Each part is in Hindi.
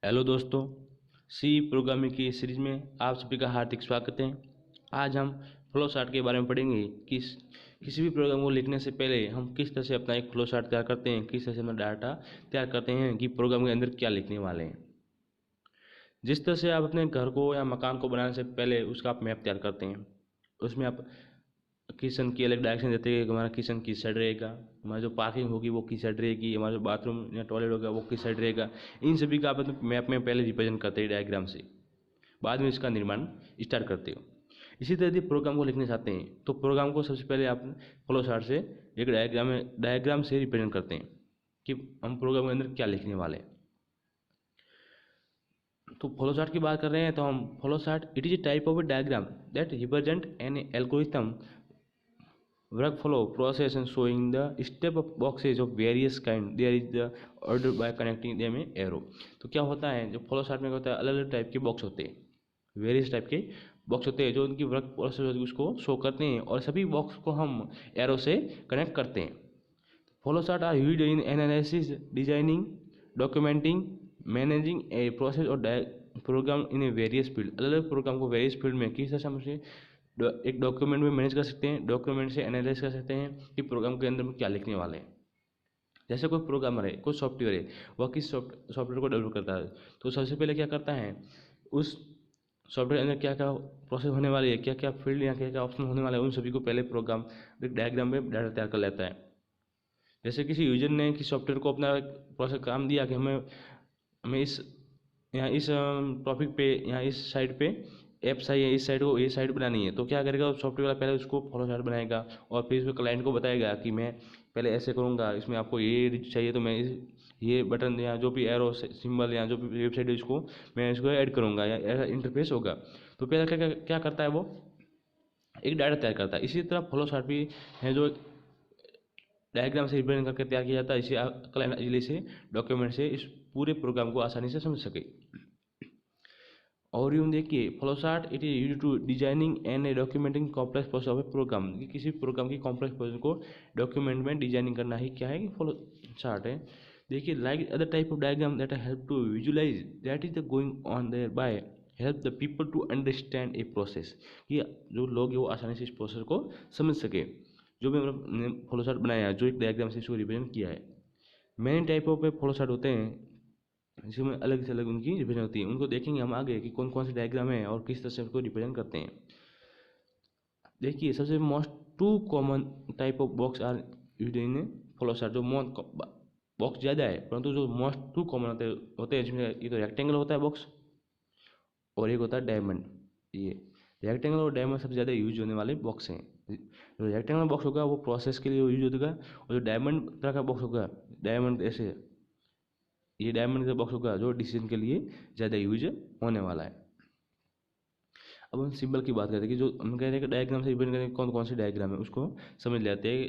हेलो दोस्तों, सी प्रोग्रामिंग की सीरीज में आप सभी का हार्दिक स्वागत है। आज हम फ्लो चार्ट के बारे में पढ़ेंगे कि किसी भी प्रोग्राम को लिखने से पहले हम किस तरह से अपना एक फ्लो चार्ट तैयार करते हैं, किस तरह से अपना डाटा तैयार करते हैं कि प्रोग्राम के अंदर क्या लिखने वाले हैं। जिस तरह से आप अपने घर को या मकान को बनाने से पहले उसका आप मैप तैयार करते हैं, उसमें आप किचन की अलग डायरेक्शन देते हैं कि हमारा किचन किस साइड रहेगा, हमारी जो पार्किंग होगी वो किस साइड रहेगी, हमारा जो बाथरूम या टॉयलेट होगा वो किस साइड रहेगा। इन सभी का आप अपने मैप में पहले रिप्रेजेंट करते हैं डायग्राम से, बाद में इसका निर्माण स्टार्ट करते हो। इसी तरह यदि प्रोग्राम को लिखना चाहते हैं तो प्रोग्राम को सबसे पहले आप फ्लो चार्ट से एक डायग्राम से रिप्रेजेंट करते हैं कि हम प्रोग्राम के अंदर क्या लिखने वाले हैं। तो फ्लो चार्ट की बात कर रहे हैं तो हम flow chart it is a type of A diagram that represent an algorithm workflow process and showing the step of boxes of various kind. There is the order by connecting them a arrow. तो क्या होता है, जो फ्लो चार्ट में होता है, अलग अलग टाइप के बॉक्स होते हैं, वेरियस टाइप के बॉक्स होते हैं जो उनकी वर्क प्रोसेस होती है उसको शो करते हैं, और सभी बॉक्स को हम एरो से कनेक्ट करते हैं। Flow chart are used in analysis, designing, documenting, managing a process और program in a various field. अलग अलग प्रोग्राम को वेरियस फील्ड में किस तरह से हम उसे एक डॉक्यूमेंट में मैनेज कर सकते हैं, डॉक्यूमेंट से एनालाइज कर सकते हैं कि प्रोग्राम के अंदर में क्या लिखने वाले हैं। जैसे कोई प्रोग्रामर है, कोई सॉफ्टवेयर है, वह किस सॉफ्टवेयर को डेवलप करता है तो सबसे पहले क्या करता है, उस सॉफ्टवेयर के अंदर क्या क्या प्रोसेस होने वाली है, क्या क्या फील्ड या क्या क्या ऑप्शन होने वाले हैं, उन सभी को पहले प्रोग्राम एक डायग्राम में डाटा तैयार कर लेता है। जैसे किसी यूजर ने किसी सॉफ्टवेयर को अपना प्रोसेस काम दिया कि हमें हमें इस टॉपिक पे यहाँ इस साइड पे ऐप चाहिए, इस साइड को ये साइड बनानी है, तो क्या करेगा, सॉफ्टवेयर वाला पहले उसको फ्लो चार्ट बनाएगा और फिर इसमें क्लाइंट को बताएगा कि मैं पहले ऐसे करूँगा, इसमें आपको ये चाहिए तो मैं ये बटन या जो भी एरो सिंबल या जो भी वेबसाइट है इसको मैं इसको ऐड करूँगा या ऐसा इंटरफेस होगा। तो पहले क्या क्या करता है, वो एक डाटा तैयार करता है। इसी तरह फ्लो चार्ट भी है जो डायग्राम से रिप्रेजेंट करके तैयार किया जाता है, इसे क्लाइंट इजीली से डॉक्यूमेंट से इस पूरे प्रोग्राम को आसानी से समझ सके। और यूँ देखिए, flow chart it is use to designing and documenting complex process of a program. किसी प्रोग्राम की कॉम्प्लेक्स प्रोसेस को डॉक्यूमेंट में डिजाइनिंग करना ही क्या है कि फ्लो चार्ट है। देखिए, like other type of diagram that help to visualize that is the going on there by help the people to understand a process, कि जो लोग हैं वो आसानी से इस प्रोसेस को समझ सके। जो भी मतलब फ्लो चार्ट बनाया है, जो एक डायग्राम से इसको रिप्रेजेंट किया है। Main type of flow chart होते हैं जिसमें अलग से अलग उनकी रिप्रेजेंट होती है। उनको देखेंगे हम आगे कि कौन कौन से डायग्राम है और किस तरह से उसको रिप्रेजेंट करते हैं। देखिए, सबसे most to common type of box are used in flow chart. जो मोस्ट बॉक्स ज़्यादा है परंतु जो मोस्ट टू कॉमन होते हैं जिसमें ये तो रेक्टेंगल होता है बॉक्स और एक होता है डायमंड। ये रेक्टेंगल और डायमंड सबसे ज़्यादा यूज होने वाले बॉक्स हैं। जो रेक्टेंगल बॉक्स होगा वो प्रोसेस के लिए यूज होगा, और जो डायमंड तरह का बॉक्स होगा, डायमंड ऐसे ये डायमंड का बॉक्स होगा जो डिसीजन के लिए ज़्यादा यूज होने वाला है। अब हम सिंबल की बात करते हैं कि जो हम कह रहे हैं कि डायग्राम से रिप्रेजेंट करें कौन कौन से डायग्राम है उसको समझ लेते हैं।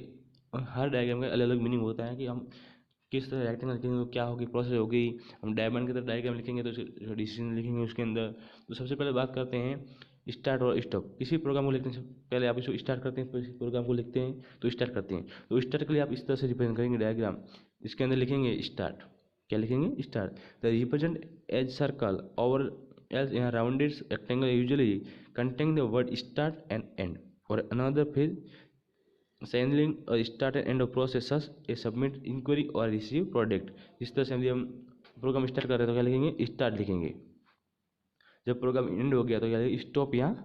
और हर डायग्राम का अलग अलग मीनिंग होता है कि हम किस तरह रेक्टेंगल लिखेंगे तो क्या होगी, प्रोसेस होगी। हम डायमंड की तरह डायग्राम लिखेंगे तो डिसीजन लिखेंगे उसके अंदर। तो सबसे पहले बात करते हैं स्टार्ट और स्टॉप। किसी प्रोग्राम को लिखने से पहले आप इसको स्टार्ट करते हैं, फिर किसी प्रोग्राम को लिखते हैं तो स्टार्ट करते हैं। तो स्टार्ट के लिए आप इस तरह से रिप्रेजेंट करेंगे डायग्राम, इसके अंदर लिखेंगे स्टार्ट। क्या लिखेंगे, star the represent as circle और as in a rounded rectangle usually contain the word start and end or another phase signaling a start and end of process such a submit inquiry or receive product। इस तरह से हम प्रोग्राम स्टार्ट कर रहे हैं तो क्या लिखेंगे, स्टार्ट लिखेंगे। जब प्रोग्राम एंड हो गया तो क्या लिखेंगे, स्टॉप या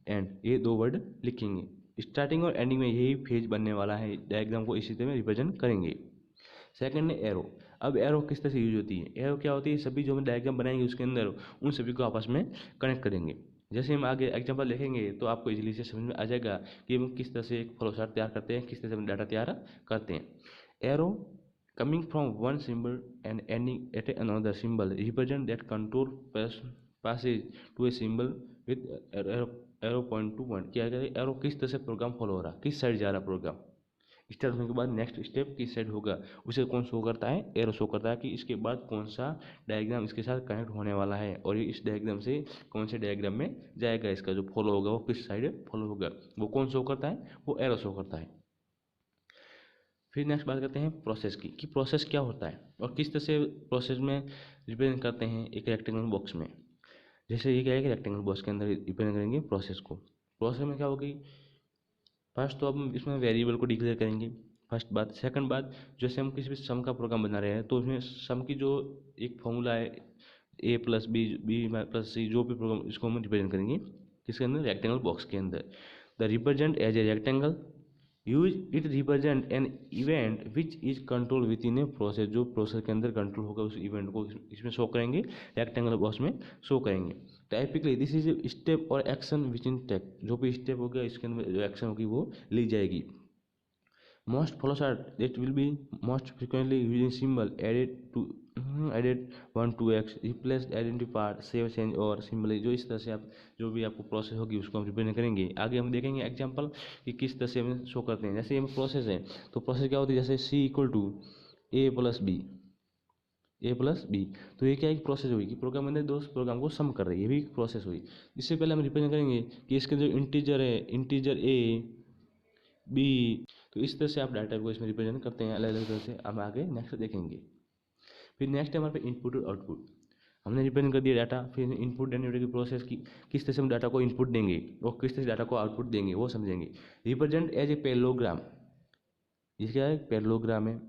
एंड, ये दो वर्ड लिखेंगे। स्टार्टिंग और एंडिंग में यही फेज बनने वाला है, डायग्राम को इसी तरह रिप्रेजेंट करेंगे। सेकंड है एरो। अब एरो किस तरह से यूज होती है, एरो क्या होती है, सभी जो हम डायग्राम बनाएंगे उसके अंदर उन सभी को आपस में कनेक्ट करेंगे। जैसे हम आगे एग्जांपल लिखेंगे तो आपको इजीली से समझ में आ जाएगा कि हम किस तरह से एक फ्लो चार्ट तैयार करते हैं, किस तरह से हम डाटा तैयार करते हैं। Arrow coming from one symbol and ending at another symbol represent that control passes to a symbol with arrow point to point. क्या करें, एरो किस तरह से प्रोग्राम फॉलो हो रहा, किस साइड जा रहा प्रोग्राम, स्टार्ट होने के बाद नेक्स्ट स्टेप किस साइड होगा उसे कौन शो करता है, एरो शो करता है कि इसके बाद कौन सा डायग्राम इसके साथ कनेक्ट होने वाला है और ये इस डायग्राम से कौन से डायग्राम में जाएगा, इसका जो फॉलो होगा वो किस साइड फॉलो होगा, वो कौन शो करता है, वो एरो शो करता है। फिर नेक्स्ट बात करते हैं प्रोसेस की, कि प्रोसेस क्या होता है और किस तरह से प्रोसेस में रिप्रेजेंट करते हैं एक रेक्टेंगल बॉक्स में। जैसे ये क्या है कि रेक्टेंगल बॉक्स के अंदर रिप्रेजेंट करेंगे प्रोसेस को। प्रोसेस में क्या होगी, फर्स्ट तो हम इसमें वेरिएबल को डिक्लेयर करेंगे, फर्स्ट बात। सेकंड बात, जैसे हम किसी भी सम का प्रोग्राम बना रहे हैं तो उसमें सम की जो एक फॉर्मूला है ए प्लस बी, बी प्लस सी, जो भी प्रोग्राम, इसको हम रिप्रेजेंट करेंगे किसके अंदर, रेक्टेंगल बॉक्स के अंदर। The represent as a rectangle, use it represent an event which is control within a process, जो प्रोसेस के अंदर कंट्रोल होगा उस इवेंट को इसमें शो करेंगे, रेक्टेंगल बॉक्स में शो करेंगे। टाइपिकली दिस इज स्टेप और एक्शन विच इन टेक, जो भी स्टेप हो गया इसके अंदर जो एक्शन होगी वो ली जाएगी। Most flow chart that will be most frequently using symbol added 1 2x replace identity part save change और symbol, जो इस तरह से आप जो भी आपको प्रोसेस होगी उसको हम रिप्रेजेंट करेंगे। आगे हम देखेंगे एग्जांपल कि किस तरह से हम शो करते हैं। जैसे ये प्रोसेस है तो प्रोसेस क्या होती है, जैसे c equal to A plus B, तो ये क्या एक प्रोसेस हुई कि प्रोग्राम अंदर दो प्रोग्राम को सम कर रही है, ये भी एक प्रोसेस हुई। इससे पहले हम रिप्रेजेंट करेंगे कि इसके जो इंटीजर है, इंटीजर ए बी, तो इस तरह से आप डाटा को इसमें रिप्रेजेंट करते हैं अलग अलग तरह से। अब आगे नेक्स्ट देखेंगे। फिर नेक्स्ट है हमारे पे इनपुट और आउटपुट। हमने रिप्रेजेंट कर दिया डाटा, फिर इनपुट देने की प्रोसेस की किस तरह से हम डाटा को इनपुट देंगे और किस तरह से डाटा को आउटपुट देंगे वो समझेंगे। रिप्रेजेंट एज ए पैरेललोग्राम, ये क्या है, पैरेललोग्राम है।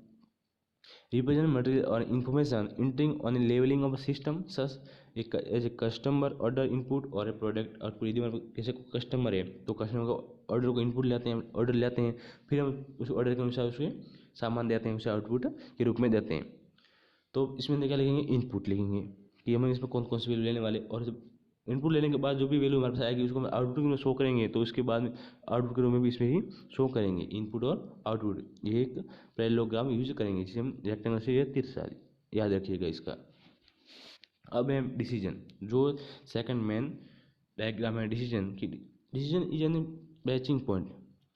रिप्रेजेंट मटेरियल और information entering on levelling of system such as a customer order input और ए प्रोडक्ट आउटपुट। यदि हमारे जैसे कस्टमर है तो कस्टमर को ऑर्डर को इनपुट लेते हैं, ऑर्डर लेते हैं, फिर हम उस ऑर्डर के अनुसार उसके सामान देते हैं, उसे आउटपुट के रूप में देते हैं। तो इसमें क्या लिखेंगे, इनपुट लिखेंगे कि हमें इसमें कौन कौन सी वैल्यू लेने वाले, और जब इनपुट लेने के बाद जो भी वैल्यू हमारे पास आएगी उसको हम आउटपुट में शो करेंगे, तो उसके बाद में आउटपुट के रूप में भी इसमें ही शो करेंगे इनपुट और आउटपुट। ये एक पैरेललोग्राम यूज करेंगे जिसे हम रेक्टेंगल से ये तिरछा, याद रखिएगा इसका। अब है डिसीजन, जो सेकंड मेन डायग्राम है डिसीजन की। Decision is an batching point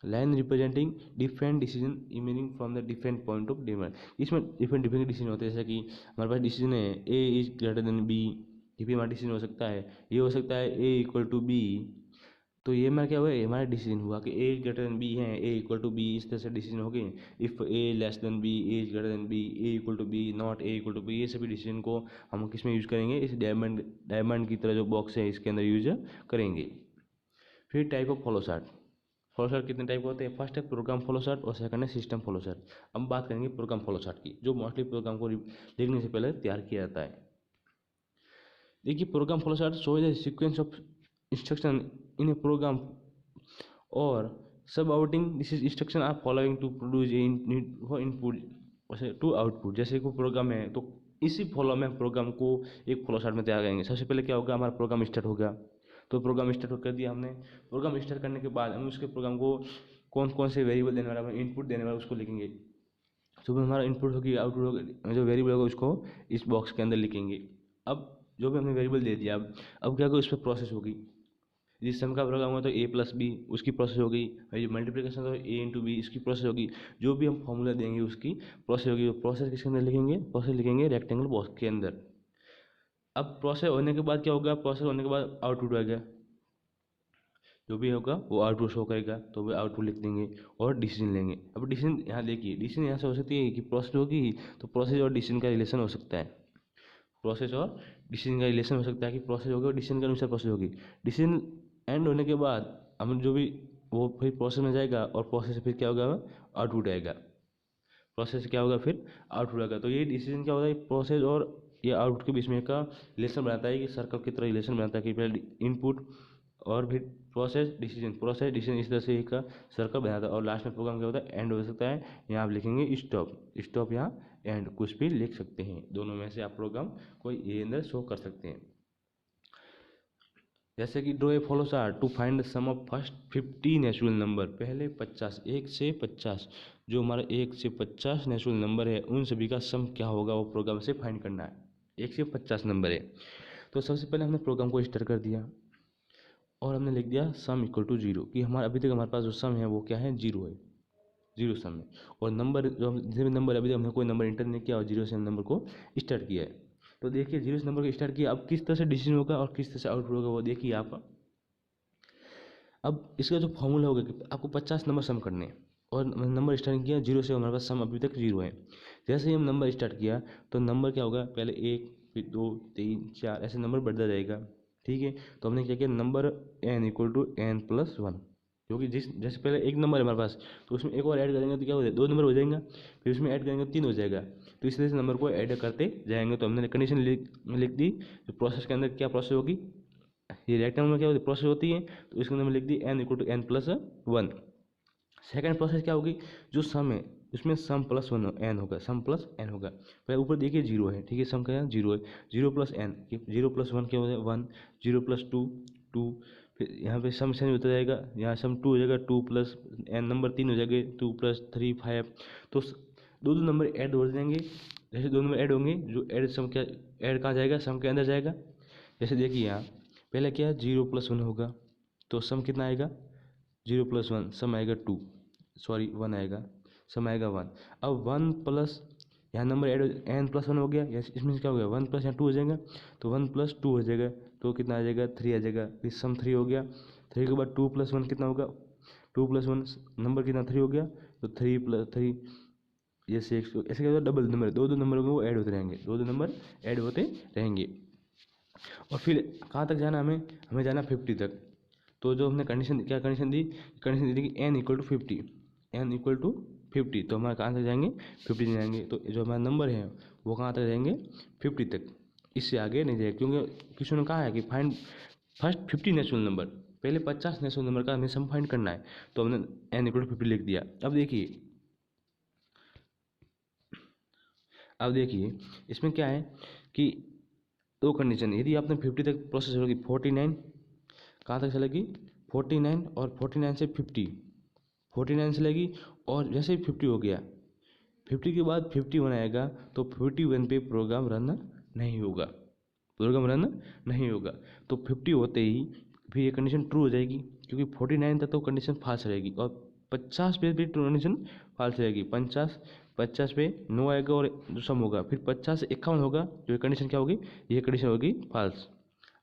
line representing different decision imaging from the different point of different. इसमें डिफरेंट डिफरेंट डिसीजन होते हैं, जैसे कि हमारे पास डिसीजन है A is greater than B, ये भी हमारा डिसीजन हो सकता है। ये हो सकता है ए इक्वल टू बी, तो ये हमारा क्या हुआ, हमारा डिसीजन हुआ कि ए ग्रेटर देन बी है, ए इक्वल टू बी, इस तरह से डिसीजन हो गए। If A less than B, A is greater than B, A equal to B, not A equal to B, ये सभी डिसीजन को हम किस में यूज करेंगे, इस डायमंड की तरह जो बॉक्स है इसके अंदर यूज करेंगे। फिर type of flow chart. Flow chart कितने टाइप होते हैं, फर्स्ट है प्रोग्राम फ्लो चार्ट और सेकंड है सिस्टम फ्लो चार्ट। हम बात करेंगे प्रोग्राम फ्लो चार्ट की, जो मोस्टली प्रोग्राम को लिखने से पहले तैयार किया जाता है। देखिए program flow chart show the sequence of instruction in a program और सब outing this is instruction are following to produce input to output. जैसे कोई प्रोग्राम है तो इसी फॉलो में प्रोग्राम को एक फ्लो चार्ट में तैयार करेंगे। सबसे पहले क्या होगा, हमारा प्रोग्राम स्टार्ट हो गया, तो प्रोग्राम स्टार्ट कर दिया हमने। प्रोग्राम स्टार्ट करने के बाद हम उसके प्रोग्राम को कौन कौन से वेरिएबल देने वाला, इनपुट देने वाला उसको लिखेंगे। जो भी हमारा इनपुट होगी आउटपुट होगा, जो वेरिएबल होगा उसको इस बॉक्स के अंदर लिखेंगे। अब जो भी हमने वेरिएबल दे दिया, अब क्या होगा, इस पर प्रोसेस होगी। जिस सम का प्रोग्राम हुआ तो ए प्लस बी, उसकी प्रोसेस हो गई। जो मल्टीप्लिकेशन तो ए इंटू बी, इसकी प्रोसेस होगी। जो भी हम फॉर्मूला देंगे उसकी प्रोसेस होगी। प्रोसेस किसके अंदर लिखेंगे, प्रोसेस लिखेंगे रेक्टेंगल बॉक्स के अंदर। अब प्रोसेस होने के बाद क्या होगा, प्रोसेस होने के बाद आउटपुट आ गया, जो भी होगा वो आउटपुट शो करेगा, तो वो आउटपुट लिख देंगे और डिसीजन लेंगे। अब डिसीजन यहाँ देखिए, डिसीजन यहाँ से हो सकती है कि प्रोसेस होगी तो प्रोसेस और डिसीजन का रिलेशन हो सकता है, प्रोसेस और डिसीजन का रिलेशन हो सकता है कि प्रोसेस होगी और डिसीजन के अनुसार प्रोसेस होगी। डिसीजन एंड होने के बाद हम जो भी वो फिर प्रोसेस में जाएगा और प्रोसेस से फिर क्या होगा, आउटपुट आएगा। प्रोसेस क्या होगा, फिर आउटपुट आएगा। तो ये डिसीजन क्या होता है, प्रोसेस और ये आउटपुट के बीच में का रिलेशन बनाता है, कि सर्कल की तरह रिलेशन बनाता है कि पहले इनपुट और फिर प्रोसेस डिसीजन इस तरह से एक सर्कल बनाता है। और लास्ट में प्रोग्राम क्या होता है, एंड हो सकता है। यहाँ आप लिखेंगे स्टॉप यहाँ एंड कुछ भी लिख सकते हैं, दोनों में से आप प्रोग्राम कोई ये अंदर शो कर सकते हैं। जैसे कि draw a flow chart to find the sum of first 50 natural number. पहले 50, 1 से 50, जो हमारा 1 से 50 नेचुरल नंबर है उन सभी का सम क्या होगा वो प्रोग्राम से फाइंड करना है। 1 से 50 नंबर है, तो सबसे पहले हमने प्रोग्राम को स्टार्ट कर दिया और हमने लिख दिया सम इक्वल टू 0, कि हमारा अभी तक हमारे पास जो सम है वो क्या है, 0 है, 0 सम है। और नंबर जो जितने भी नंबर अभी तक हमने कोई नंबर इंटर नहीं किया और 0 से नंबर को स्टार्ट किया है। तो देखिए 0 से नंबर को स्टार्ट किया, अब किस तरह से डिसीजन होगा और किस तरह से आउटपुट होगा वो देखिए आप। अब इसका जो फॉर्मूला होगा कि आपको 50 नंबर सम करने हैं और नंबर स्टार्ट किया 0 से, हमारे पास सम अभी तक 0 है। जैसे ही हम नंबर स्टार्ट किया तो नंबर क्या होगा, पहले 1, फिर 2 3 4 ऐसे नंबर बढ़ता जाएगा। ठीक है, तो हमने क्या किया, number n equal to n plus 1, क्योंकि जैसे पहले एक नंबर है हमारे पास, तो उसमें एक और ऐड करेंगे तो क्या हो जाएगा, 2 नंबर हो जाएगा, फिर उसमें ऐड करेंगे 3 हो जाएगा। तो इस तरह से नंबर को ऐड करते जाएंगे। तो हमने कंडीशन लिख दी। तो प्रोसेस के अंदर क्या प्रोसेस होगी, ये रेक्टेंगल में क्या होती है प्रोसेस होती है, तो इसके अंदर में लिख दी n equal to n plus 1। Second process क्या होगी, जो सम है उसमें सम प्लस 1 n होगा, सम प्लस n होगा। पहले ऊपर देखिए 0 है, ठीक है, सम का यहाँ 0 है, 0 प्लस n, 0 प्लस 1 क्या हो जाएगा 1, 0 प्लस 2 2, फिर यहाँ पे सम चेंज होता जाएगा, यहाँ सम 2 हो जाएगा, 2 प्लस n नंबर 3 हो जाएंगे, 2 प्लस 3 5। तो दो नंबर ऐड हो जाएंगे। जैसे 2 नंबर ऐड होंगे, जो ऐड सम क्या ऐड कहाँ जाएगा, सम के अंदर जाएगा। जैसे देखिए यहाँ पहले क्या 0 प्लस 1 होगा, तो सम कितना आएगा, 0 प्लस 1, सम आएगा 2, सॉरी 1 आएगा, सम आएगा 1। अब 1 प्लस यहाँ नंबर ऐड n प्लस 1 हो गया, इसमें क्या हो गया 1 प्लस यहाँ 2 हो जाएगा, तो 1 प्लस 2 हो जाएगा, तो कितना आ जाएगा 3 आ जाएगा। फिर सम 3 हो गया, 3 के बाद 2 प्लस 1 कितना होगा, 2 प्लस 1 नंबर कितना 3 हो गया, तो 3 प्लस 3 ये 6, ऐसे क्या होगा डबल नंबर, दो नंबर होंगे वो ऐड होते रहेंगे, दो नंबर ऐड होते रहेंगे। और फिर कहाँ तक जाना, हमें जाना 50 तक। तो जो हमने कंडीशन क्या कंडीशन दी कि n equal to 50, n equal to 50, तो हमारे कहाँ तक जाएंगे 50 जाएंगे। तो जो हमारा नंबर है वो कहाँ तक जाएंगे 50 तक, इससे आगे नहीं जाएगा, क्योंकि किसी ने कहा है कि फाइंड फर्स्ट 50 नेचुरल नंबर, पहले 50 नेचुरल नंबर का हमें सम फाइंड करना है। तो हमने n इक्वल टू 50 लिख दिया। अब देखिए इसमें क्या है कि दो कंडीशन, यदि आपने 50 तक प्रोसेस होगी, 49 कहाँ तक चलेगी 49, और 49 से 50, 49 चलेगी, और जैसे ही 50 हो गया, 50 के बाद 51 आएगा, तो 51 पे प्रोग्राम रन नहीं होगा, प्रोग्राम रन नहीं होगा। तो 50 होते ही फिर ये कंडीशन ट्रू हो जाएगी, क्योंकि 49 तक तो कंडीशन फाल्स रहेगी, और 50 पे भी कंडीशन फाल्स रहेगी। 50 पे नो आएगा और जो सम होगा, फिर 50 से 51 होगा, जो कंडीशन क्या होगी, ये कंडीशन होगी फाल्स।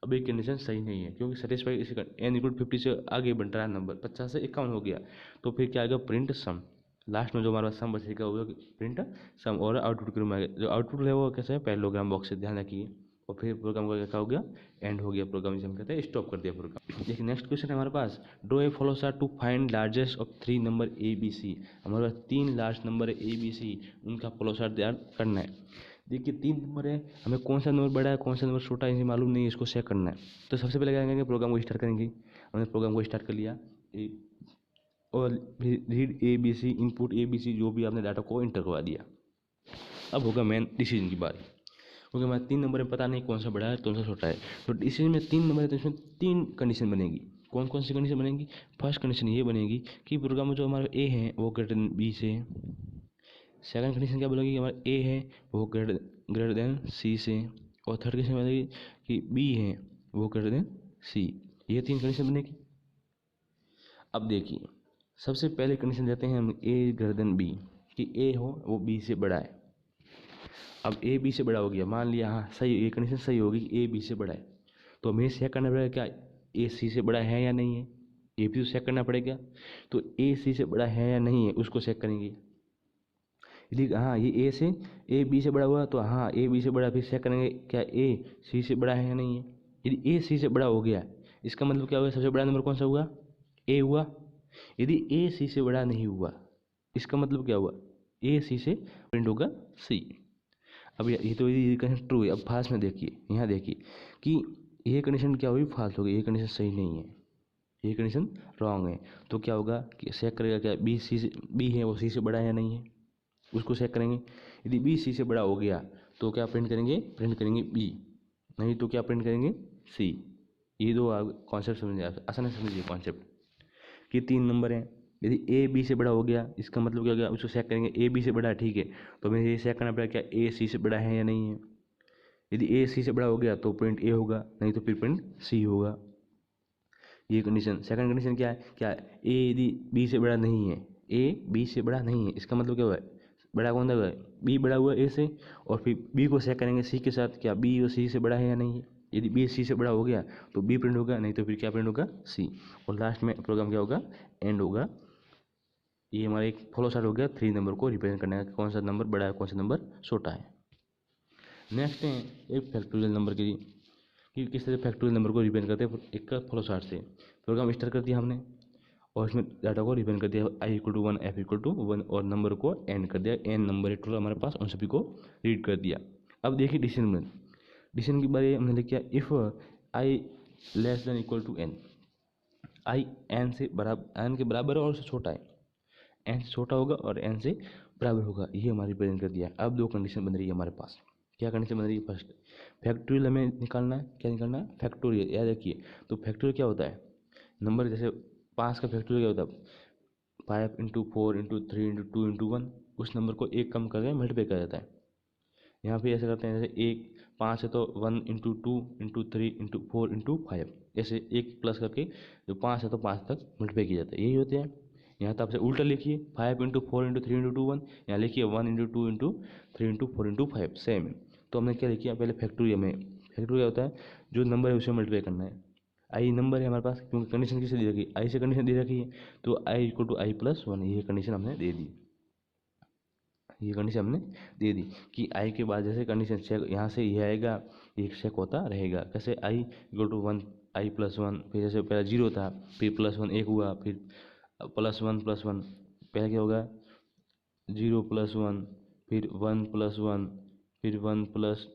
अब ये कंडीशन सही नहीं है, क्योंकि सेटिस्फाई इसी n इक्वल 50 से आगे बढ़ रहा है नंबर, 50 से 51 हो गया, तो फिर क्या आएगा प्रिंट सम। लास्ट में जो हमारा सम बचेगा वो प्रिंट सम, और आउटपुट के रूम में आएगा। जो आउटपुट है वो कैसे है, पैरेललोग्राम बॉक्स से, ध्यान रखिए। और फिर प्रोग्राम का क्या हो गया, एंड हो गया प्रोग्राम, जिसे हम कहते हैं स्टॉप कर दिया प्रोग्राम। देखिए नेक्स्ट क्वेश्चन है हमारे पास, draw a flow chart to find largest of 3 number ABC। हमारे पास 3 लार्ज नंबर है ABC, उनका फ्लो चार्ट तैयार करना है। देखिए 3 नंबर है, हमें कौन सा नंबर बड़ा है कौन सा नंबर छोटा है ये मालूम नहीं है, इसको चेक करना है। तो सबसे पहले क्या करेंगे, प्रोग्राम को स्टार्ट करेंगे। हमने प्रोग्राम को स्टार्ट कर लिया, और रीड ABC, इनपुट ABC, जो भी आपने डाटा को इंटर करवा दिया। अब होगा मेन डिसीजन की बारी, क्योंकि हमारे 3 नंबर में पता नहीं कौन सा बड़ा है कौन सा छोटा है। तो डिसीजन में 3 नंबर है, तो इसमें 3 कंडीशन बनेगी। कौन कौन सी कंडीशन बनेगी, फर्स्ट कंडीशन ये बनेगी कि प्रोग्राम में जो हमारा A है वो ग्रेटर देन B से। सेकंड कंडीशन क्या बोलेगी, हमारा A है वो ग्रेटर देन C से। और थर्ड कंडीशन बनेगी कि B है वो ग्रेटर देन C। ये 3 कंडीशन बनेगी। अब देखिए सबसे पहले कंडीशन देते हैं हम A ग्रेटर देन B, कि A हो वो B से बड़ा है। अब A B से बड़ा हो गया, मान लिया हाँ सही, ये कंडीशन सही होगी कि A B से बड़ा है, तो हमें चेक करना पड़ेगा क्या A C से बड़ा है या नहीं है, ये भी तो चेक करना पड़ेगा। तो A C से बड़ा है या नहीं है उसको चेक करेंगे। यदि हाँ ये A B से बड़ा हुआ, तो हाँ A B से बड़ा, फिर चेक करेंगे क्या A C से बड़ा है या नहीं है। यदि A C से बड़ा हो गया, इसका मतलब क्या हुआ, सबसे बड़ा नंबर कौन सा हुआ, A हुआ। यदि A C से बड़ा नहीं हुआ, इसका मतलब क्या हुआ, A C से प्रिंट होगा C। अब ये तो ये कंडीशन ट्रू है। अब फाल्स में देखिए, यहाँ देखिए कि ये कंडीशन क्या हुई, फाल्स हो गई, ये कंडीशन सही नहीं है, ये कंडीशन रॉन्ग है। तो क्या होगा कि चेक करेगा क्या B है वो C से बड़ा है या नहीं है, उसको चेक करेंगे। यदि B C से बड़ा हो गया तो क्या प्रिंट करेंगे B, नहीं तो क्या प्रिंट करेंगे C। ये दो कॉन्सेप्ट समझिए, आसानी से समझिए कॉन्सेप्ट कि 3 नंबर हैं। यदि A B से बड़ा हो गया, इसका मतलब क्या हो गया, उसको चेक करेंगे A B से बड़ा है, ठीक है, तो हमें ये चेक करना पड़ेगा क्या A C से बड़ा है या नहीं है। यदि A C से बड़ा हो गया तो प्रिंट A होगा, नहीं तो फिर प्रिंट C होगा। ये कंडीशन। सेकंड कंडीशन क्या है, क्या A यदि B से बड़ा नहीं है, A B से बड़ा नहीं है, इसका मतलब क्या हुआ है, बड़ा कौन सा हुआ है, B बड़ा हुआ है A से, और फिर B को चेक करेंगे C के साथ, क्या B और C से बड़ा है या नहीं है। यदि B C से बड़ा हो गया तो B प्रिंट होगा, नहीं तो फिर क्या प्रिंट होगा C। और लास्ट में प्रोग्राम क्या होगा, एंड होगा। ये हमारा एक फ्लो चार्ट हो गया 3 नंबर को रिप्रेजेंट करने का, कौन सा नंबर बड़ा है कौन सा नंबर छोटा है। नेक्स्ट है एक फैक्टोरियल नंबर की कि किस तरह फैक्टोरियल नंबर को रिप्रेजेंट करते हैं एक का फ्लो चार्ट से। प्रोग्राम स्टार्ट कर दिया हमने और इसमें डाटा को रिप्रेजेंट कर दिया I equal to 1 F equal to 1 और नंबर को एंड कर दिया, एन नंबर है टोटल हमारे पास, उन सभी को रीड कर दिया। अब देखिए डिसीजन की बारे हमने लिखा if I less than equal to N, I N से बराबर, एन के बराबर है और उससे छोटा है, एन से छोटा होगा और एन से बराबर होगा, ये हमारी रिप्रेजेंट कर दिया। अब दो कंडीशन बन रही है हमारे पास। क्या कंडीशन बन रही है? फर्स्ट फैक्टोरियल हमें निकालना है। क्या निकालना है? फैक्टोरियल। याद रखिए, तो फैक्टोरियल क्या होता है? नंबर जैसे 5 का फैक्टोरियल क्या होता है? 5 इंटू 4 इंटू 3 इंटू 2 इंटू 1, उस नंबर को एक कम करके मल्टीप्लाई कर जाता है। यहाँ पे ऐसे करते हैं जैसे एक 5 है तो 1 इंटू 2 इंटू 3 इंटू 4 इंटू 5, ऐसे एक प्लस करके जो 5 है तो 5 तक मल्टीप्लाई किया जाता है, यही होते हैं। यहाँ तो आपसे उल्टा लिखिए 5 इंटू 4 इंटू 3 इंटू 2 1, यहाँ लिखिए 1 into 2 into 3 into 4 into 5, same है। तो हमने क्या लिखा? पहले फैक्टोरियल में, फैक्टोरियल होता है जो नंबर है उसे मल्टीप्लाई करना है। आई नंबर है हमारे पास, क्योंकि कंडीशन किससे दे रखी है? आई से कंडीशन दे रखी है, तो आई इक्वल टू आई प्लस 1, ये कंडीशन हमने दे दी, ये कंडीशन हमने दे दी कि आई के बाद जैसे कंडीशन चेक यहाँ से ये आएगा, ये चेक होता रहेगा। कैसे? आई इक्वल टू 1 आई प्लस 1, फिर जैसे पहला 0 था, फिर प्लस 1 1 हुआ, फिर प्लस 1 प्लस 1, पहले क्या होगा? 0 प्लस 1, फिर 1 प्लस 1, फिर 1 प्लस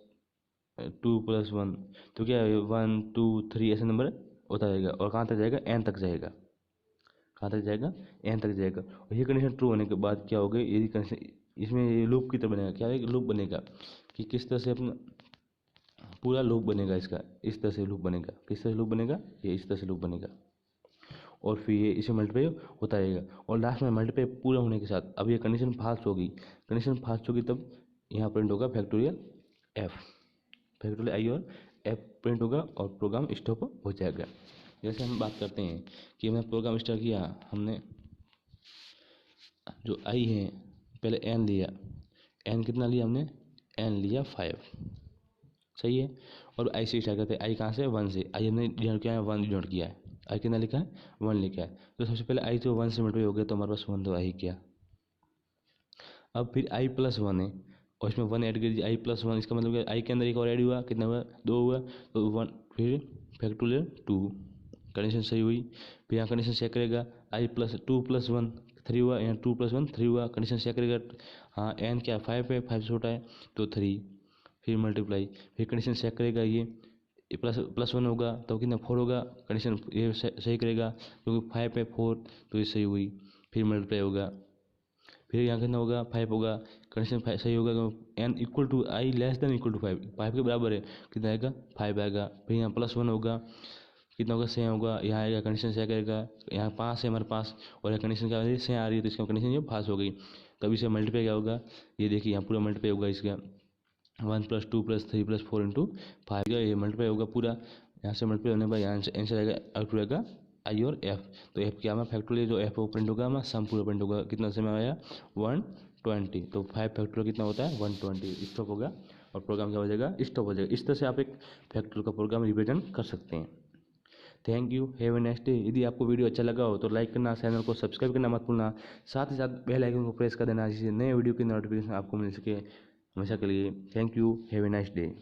2 प्लस 1, तो क्या है 1 2 3 ऐसे नंबर होता रहेगा और कहाँ तक जाएगा? एन तक जाएगा। कहाँ तक जाएगा? एन तक जाएगा। और ये कंडीशन ट्रू होने के बाद क्या होगा? यदि कंडीशन इसमें ये लूप की तरह बनेगा। क्या है? लूप बनेगा कि किस तरह से अपना पूरा लूप बनेगा इसका, इस तरह से लूप बनेगा। किस तरह से लूप बनेगा? ये इस तरह से लूप बनेगा और फिर ये इसे मल्टीप्लाई होता रहेगा और लास्ट में मल्टीप्लाई पूरा होने के साथ अब ये कंडीशन फास्ट होगी। कंडीशन फास्ट होगी तब यहाँ प्रिंट होगा फैक्टोरियल एफ, फैक्टोरियल आई और एफ प्रिंट होगा और प्रोग्राम स्टॉप हो जाएगा। जैसे हम बात करते हैं कि हमने प्रोग्राम स्टार्ट किया, हमने जो आई है पहले एन लिया, एन कितना लिया हमने? एन लिया 5, सही है। और आई से स्टार्ट करते हैं, आई कहाँ से? 1 से। आई हमने डिनोट किया है 1 डिनोट किया है, आई कितना लिखा है? 1 लिखा है। तो सबसे पहले आई तो 1 से मल्टीप्लाई हो गया तो हमारे पास 1 तो आई किया। अब फिर आई प्लस 1 है और इसमें 1 ऐड कर दीजिए, आई प्लस 1, इसका मतलब आई के अंदर एक और ऐड हुआ, कितना हुआ? 2 हुआ, तो 1 फिर फैक्टोरियल 2, कंडीशन सही हुई। फिर यहाँ कंडीशन चेक करेगा, आई प्लस 2 प्लस 1 3 हुआ, यहाँ 2 प्लस 1 3 हुआ, कंडीशन चेक करेगा। हाँ एन क्या 5 है, 5 छोटा है तो 3, फिर मल्टीप्लाई, फिर कंडीशन चेक करेगा, ये प्लस प्लस 1 होगा तो कितना 4 होगा, कंडीशन ये सही करेगा क्योंकि 5 है 4, तो ये सही हुई, फिर मल्टीप्लाई होगा, फिर यहाँ कितना होगा? 5 होगा, कंडीशन सही होगा तो N equal to I less than equal to 5, 5 के बराबर है, कितना आएगा? 5 आएगा। फिर यहाँ प्लस 1 होगा, कितना होगा? 6 होगा, यहाँ आएगा, कंडीशन से करेगा, यहाँ 5 है हमारे पास और यहाँ कंडीशन क्या आ रही है? 6 आ रही है, तो इसका कंडीशन ये पास हो गई। तभी से मल्टीप्लाई क्या होगा? ये देखिए यहाँ पूरा मल्टीप्लाई होगा इसका 1 प्लस 2 प्लस 3 प्लस 4 इंटू 5, ये मल्टीप्लाई होगा पूरा। यहाँ से मल्टीप्लाई होने के बाद यहाँ आंसर आएगा, आउट रहेगा आई और एफ। तो एफ क्या हमारा फैक्टोरियल जो एफ वो प्रिंट होगा हमारा सम पूरा प्रिंट होगा, कितना समय आया? 120। तो 5 फैक्टोरियल कितना होता है? 120। स्टॉप होगा और प्रोग्राम क्या हो जाएगा? स्टॉप हो जाएगा। इस तरह से आप एक फैक्टोरियल का प्रोग्राम रिप्रेजेंट कर सकते हैं। Thank you, have a nice day. यदि आपको वीडियो अच्छा लगा हो तो लाइक करना, चैनल को सब्सक्राइब करना मत भूलना, साथ ही साथ बेल आइकन को प्रेस कर देना जिससे नए वीडियो की नोटिफिकेशन आपको मिल सके हमेशा के लिए। Thank you, have a nice day.